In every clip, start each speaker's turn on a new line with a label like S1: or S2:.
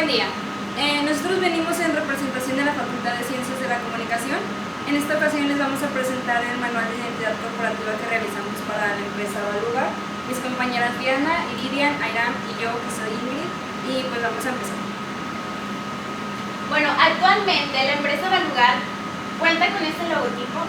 S1: Buen día. Nosotros venimos en representación de la Facultad de Ciencias de la Comunicación. En esta ocasión les vamos a presentar el manual de identidad corporativa que realizamos para la empresa Valugar. Mis compañeras Diana, Iridian, Airam y yo, que soy Ingrid, y pues vamos a empezar.
S2: Bueno, actualmente la empresa Valugar cuenta con este logotipo.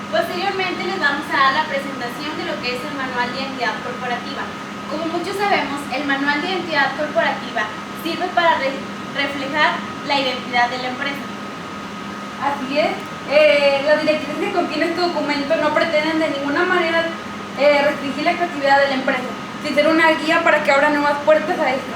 S2: Posteriormente les vamos a dar la presentación de lo que es el manual de identidad corporativa. Como muchos sabemos, el manual de identidad corporativa sirve para reflejar la identidad de la empresa.
S3: Así es, las directrices que contiene este documento no pretenden de ninguna manera restringir la creatividad de la empresa, sin ser una guía para que abra nuevas puertas a esta.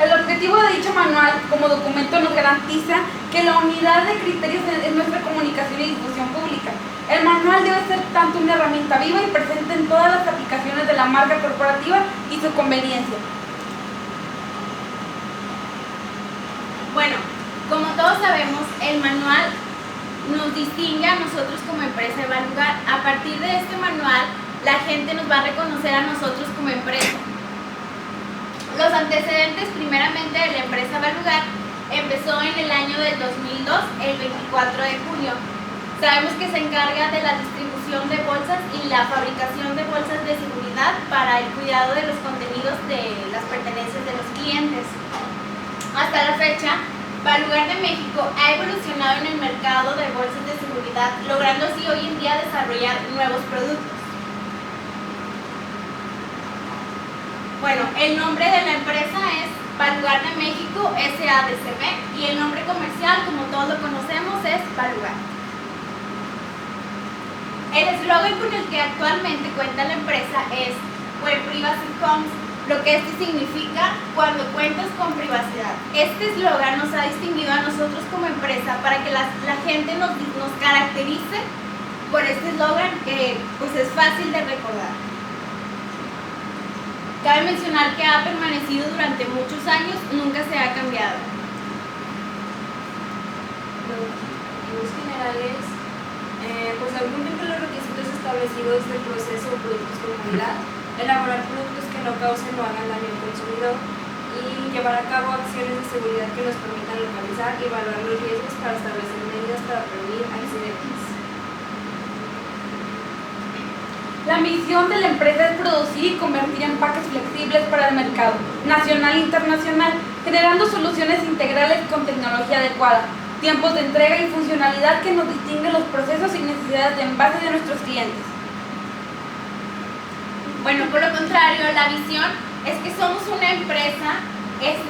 S3: El objetivo de dicho manual como documento nos garantiza que la unidad de criterios es nuestra comunicación y difusión pública. El manual debe ser tanto una herramienta viva y presente en todas las aplicaciones de la marca corporativa y su conveniencia.
S2: Bueno, como todos sabemos, el manual nos distingue a nosotros como empresa de Valugar. A partir de este manual, la gente nos va a reconocer a nosotros como empresa. Los antecedentes primeramente de la empresa Valugar empezó en el año del 2002, el 24 de junio. Sabemos que se encarga de la distribución de bolsas y la fabricación de bolsas de seguridad para el cuidado de los contenidos de las pertenencias de los clientes. Hasta la fecha, Valugar de México ha evolucionado en el mercado de bolsas de seguridad, logrando así hoy en día desarrollar nuevos productos. Bueno, el nombre de la empresa es Valugar de México SADCB y el nombre comercial, como todos lo conocemos, es Valugar. El eslogan con el que actualmente cuenta la empresa es Where Privacy Comes, lo que esto significa cuando cuentas con privacidad. Este eslogan nos ha distinguido a nosotros como empresa para que la gente nos caracterice por este eslogan que pues es fácil de recordar. Cabe mencionar que ha permanecido durante muchos años, nunca se ha cambiado.
S1: Los objetivos generales, pues algún de los requisitos establecidos del proceso de productos con calidad, elaborar productos que no causen o hagan daño al consumidor y llevar a cabo acciones de seguridad que nos permitan localizar y evaluar los riesgos para establecer medidas para prevenir accidentes.
S3: La misión de la empresa es producir y convertir empaques flexibles para el mercado nacional e internacional, generando soluciones integrales con tecnología adecuada, tiempos de entrega y funcionalidad que nos distinguen los procesos y necesidades de envase de nuestros clientes.
S2: Bueno, por lo contrario, la visión es que somos una empresa,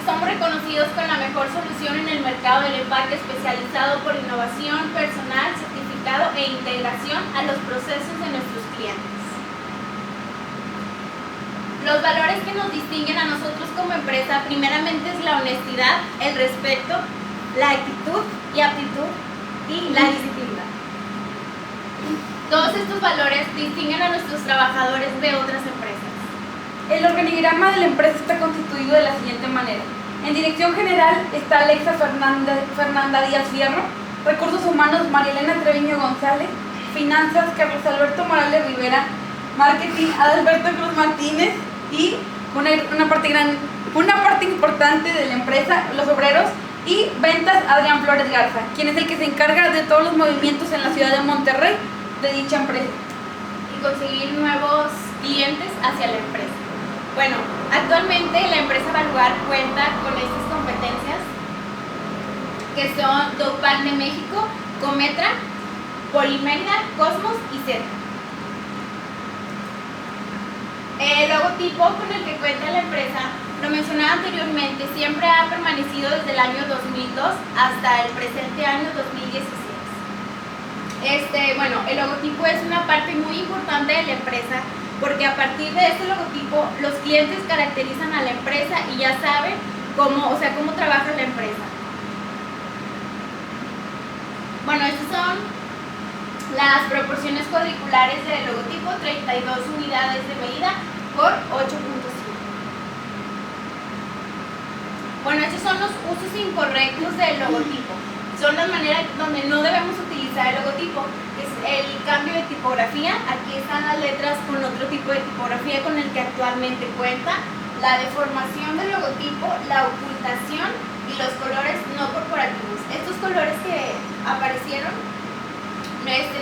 S2: somos reconocidos con la mejor solución en el mercado del empaque, especializado por innovación, personal, certificado e integración a los procesos de nuestros clientes. Los valores que nos distinguen a nosotros como empresa, primeramente es la honestidad, el respeto, la actitud y aptitud y la disciplina. Todos estos valores distinguen a nuestros trabajadores de otras empresas.
S3: El organigrama de la empresa está constituido de la siguiente manera. En dirección general está Alexa Fernanda Díaz Fierro, Recursos Humanos María Elena Treviño González, Finanzas Carlos Alberto Morales Rivera, Marketing Adalberto Cruz Martínez y una parte importante de la empresa, los obreros, y Ventas Adrián Flores Garza, quien es el que se encarga de todos los movimientos en la ciudad de Monterrey de dicha empresa.
S2: Y conseguir nuevos clientes hacia la empresa. Bueno, actualmente la empresa Valugar cuenta con estas competencias que son Docbank de México, Cometra, Polimérida, Cosmos y Z. El logotipo con el que cuenta la empresa, lo mencionaba anteriormente, siempre ha permanecido desde el año 2002 hasta el presente año 2016. Bueno, el logotipo es una parte muy importante de la empresa porque a partir de este logotipo los clientes caracterizan a la empresa y ya saben cómo trabaja la empresa. Bueno, estas son las proporciones cuadriculares del logotipo, 32 unidades de medida por 8.5. Bueno, estos son los usos incorrectos del logotipo. Son las maneras donde no debemos utilizar el logotipo, que el cambio de tipografía. Aquí están las letras con otro tipo de tipografía con el que actualmente cuenta. La deformación del logotipo, la ocultación y los colores no corporativos. Estos colores que aparecieron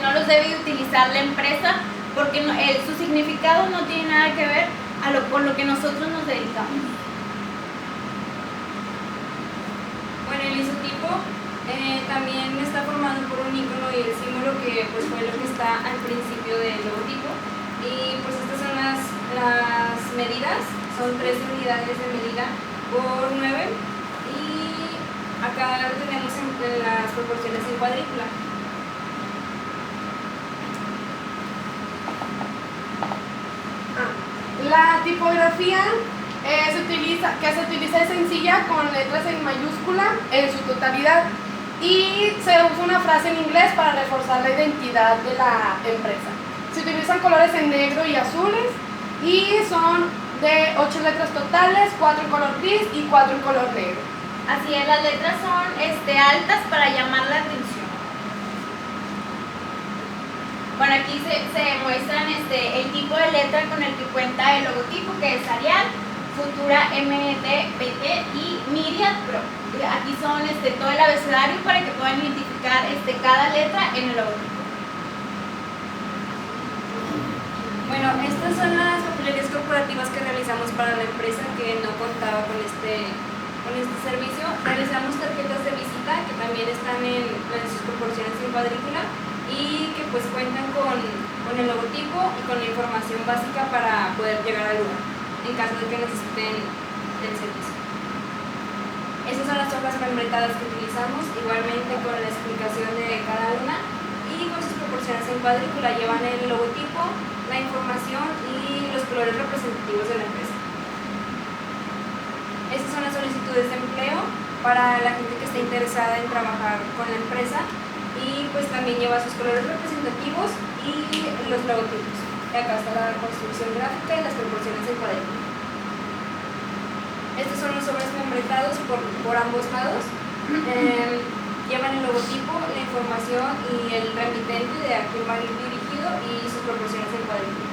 S2: no los debe utilizar la empresa porque su significado no tiene nada que ver con lo que nosotros nos dedicamos.
S1: Bueno, el isotipo también está formado por un icono y el símbolo que pues fue lo que está al principio del logotipo. Y pues estas son las medidas, son 13 unidades de medida por 9 y acá lo tenemos en las proporciones en cuadrícula.
S4: La tipografía se utiliza es sencilla con letras en mayúscula en su totalidad y se usa una frase en inglés para reforzar la identidad de la empresa. Se utilizan colores en negro y azules y son de 8 letras totales, 4 en color gris y 4 en color negro.
S2: Así es, las letras son altas para llamar la atención. Bueno, aquí se muestran el tipo de letra con el que cuenta el logotipo, que es Arial, Futura, MT, y Myriad Pro. Aquí son todo el abecedario para que puedan identificar cada letra en el logotipo.
S1: Bueno, estas son las papelerías corporativas que realizamos para la empresa que no contaba con este servicio. Realizamos tarjetas de visita que también están en sus proporciones en cuadrícula y que pues cuentan con el logotipo y con la información básica para poder llegar al lugar en caso de que necesiten el servicio. Esas son las hojas membretadas que utilizamos, igualmente con la explicación de cada una y con sus proporciones en cuadrícula. Llevan el logotipo, la información y los colores representativos de la empresa. Estas son las solicitudes de empleo para la gente que esté interesada en trabajar con la empresa y pues también lleva sus colores representativos y los logotipos. Y acá está la construcción gráfica y las proporciones en cuadrícula. Estos son los sobres membretados por ambos lados. Llevan el logotipo, la información y el remitente de a quién va a ir dirigido y sus proporciones en cuadrícula.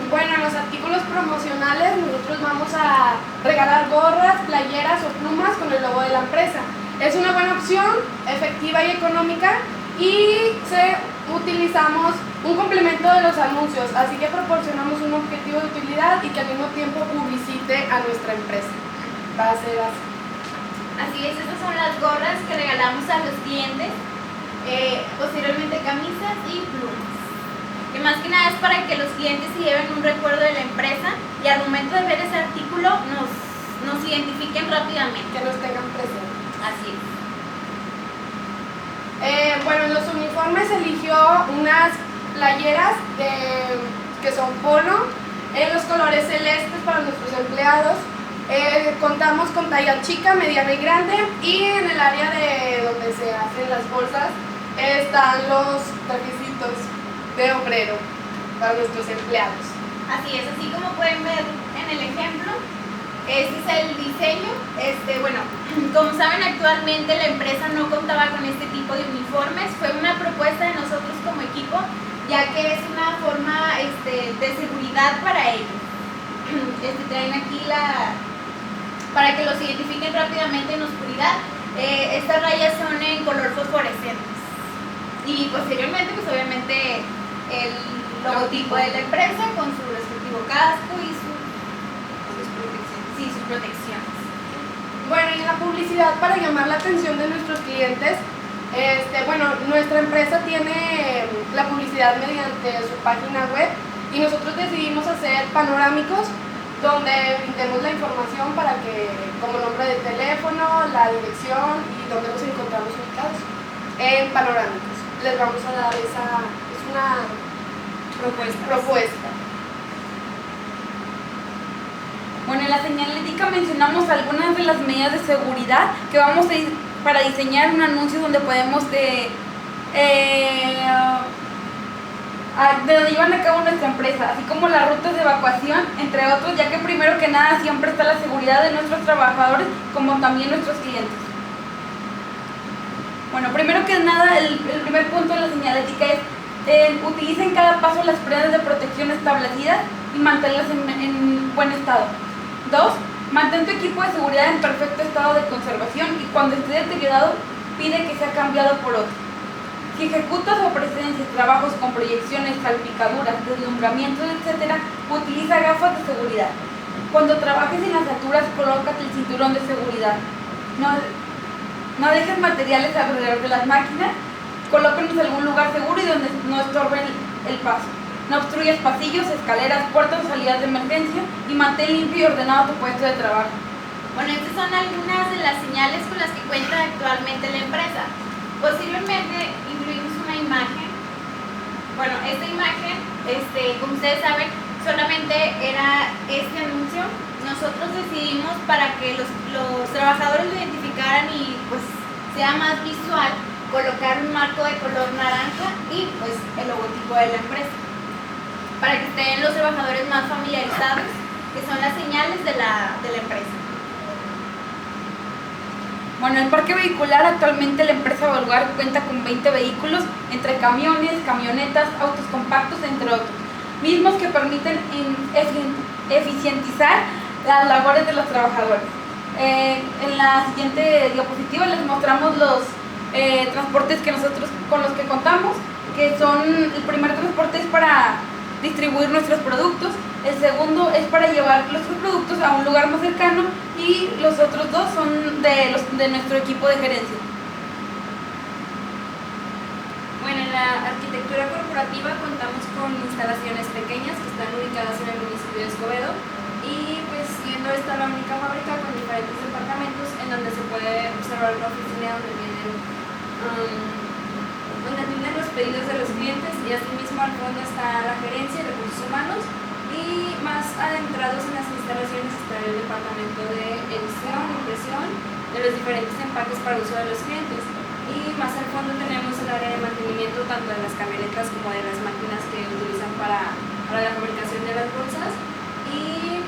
S4: Bueno, en los artículos promocionales nosotros vamos a regalar gorras, playeras o plumas con el logo de la empresa. Es una buena opción, efectiva y económica y utilizamos un complemento de los anuncios, así que proporcionamos un objetivo de utilidad y que al mismo tiempo publicite a nuestra empresa. Va a ser así.
S2: Así es, estas son las gorras que regalamos a los clientes, posteriormente camisas y plumas. Que más que nada es para que los clientes se lleven un recuerdo de la empresa y al momento de ver ese artículo nos identifiquen rápidamente.
S4: Que nos tengan presente.
S2: Así es.
S4: Bueno, en los uniformes eligió unas playeras que son polo, en los colores celestes para nuestros empleados. Contamos con talla chica, mediana y grande y en el área de donde se hacen las bolsas están los trajecitos de obrero para nuestros empleados.
S2: Así es, así como pueden ver en el ejemplo, este es el diseño. Bueno, como saben, actualmente la empresa no contaba con este tipo de uniformes. Fue una propuesta de nosotros como equipo, ya que es una forma de seguridad para ellos. Traen aquí para que los identifiquen rápidamente en oscuridad. Estas rayas son en color fosforescentes. Y posteriormente, pues obviamente, el logotipo de la empresa con su respectivo casco y sus protecciones.
S4: Bueno, y en la publicidad para llamar la atención de nuestros clientes, bueno, nuestra empresa tiene la publicidad mediante su página web y nosotros decidimos hacer panorámicos donde brindemos la información para que, como nombre de teléfono, la dirección y dónde nos encontramos ubicados en panorámicos. Les vamos a dar es una propuesta.
S3: Bueno, en la señalética mencionamos algunas de las medidas de seguridad que vamos a ir para diseñar un anuncio donde podemos de donde llevan a cabo nuestra empresa, así como las rutas de evacuación, entre otros, ya que primero que nada siempre está la seguridad de nuestros trabajadores como también nuestros clientes. Bueno, primero que nada, el primer punto de la señalética es utiliza en cada paso las prendas de protección establecidas y manténlas en buen estado. 2. Mantén tu equipo de seguridad en perfecto estado de conservación y cuando esté deteriorado, pide que sea cambiado por otro. Si ejecutas o presencias trabajos con proyecciones, salpicaduras, deslumbramientos, etc., utiliza gafas de seguridad. Cuando trabajes en las alturas, colócate el cinturón de seguridad. No dejes materiales alrededor de las máquinas, colócalos en algún lugar seguro y donde no estorben el paso. No obstruyas pasillos, escaleras, puertas o salidas de emergencia y mantén limpio y ordenado tu puesto de trabajo.
S2: Bueno, estas son algunas de las señales con las que cuenta actualmente la empresa. Posiblemente incluimos una imagen. Bueno, esta imagen, como ustedes saben, solamente era este anuncio. Nosotros decidimos para que los trabajadores lo identificaran y pues sea más visual, colocar un marco de color naranja y pues el logotipo de la empresa, para que estén los trabajadores más familiarizados, que son las señales de la empresa.
S3: Bueno, el parque vehicular actualmente la empresa Valgar cuenta con 20 vehículos, entre camiones, camionetas, autos compactos, entre otros, mismos que permiten eficientizar las labores de los trabajadores. En la siguiente diapositiva les mostramos los transportes que nosotros con los que contamos, que son, el primer transporte es para distribuir nuestros productos, el segundo es para llevar nuestros productos a un lugar más cercano y los otros dos son de nuestro equipo de gerencia.
S1: Bueno, en la arquitectura corporativa contamos con instalaciones pequeñas que están ubicadas en el municipio de Escobedo y pues siendo esta la única fábrica con diferentes departamentos en donde se puede observar una oficina donde vienen los pedidos de los clientes y asimismo al fondo está la gerencia de recursos humanos y más adentrados en las instalaciones está el departamento de edición, impresión de los diferentes empaques para uso de los clientes y más al fondo tenemos el área de mantenimiento tanto de las camionetas como de las máquinas que utilizan para la fabricación de las bolsas y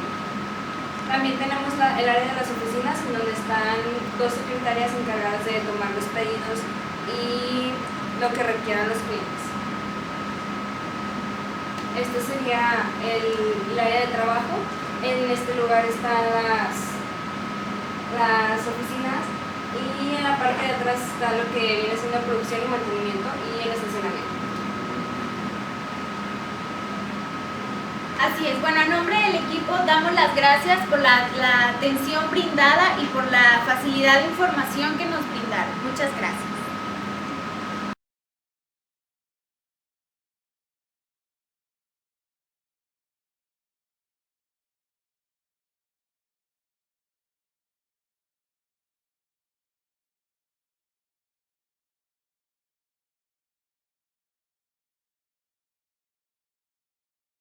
S1: también tenemos el área de las oficinas en donde están 2 secretarias encargadas de tomar los pedidos y lo que requieran los clientes. Este sería el área de trabajo. En este lugar están las oficinas y en la parte de atrás está lo que viene siendo producción y mantenimiento y el estacionamiento.
S2: Así es, bueno, a nombre del equipo damos las gracias por la atención brindada y por la facilidad de información que nos brindaron. Muchas gracias.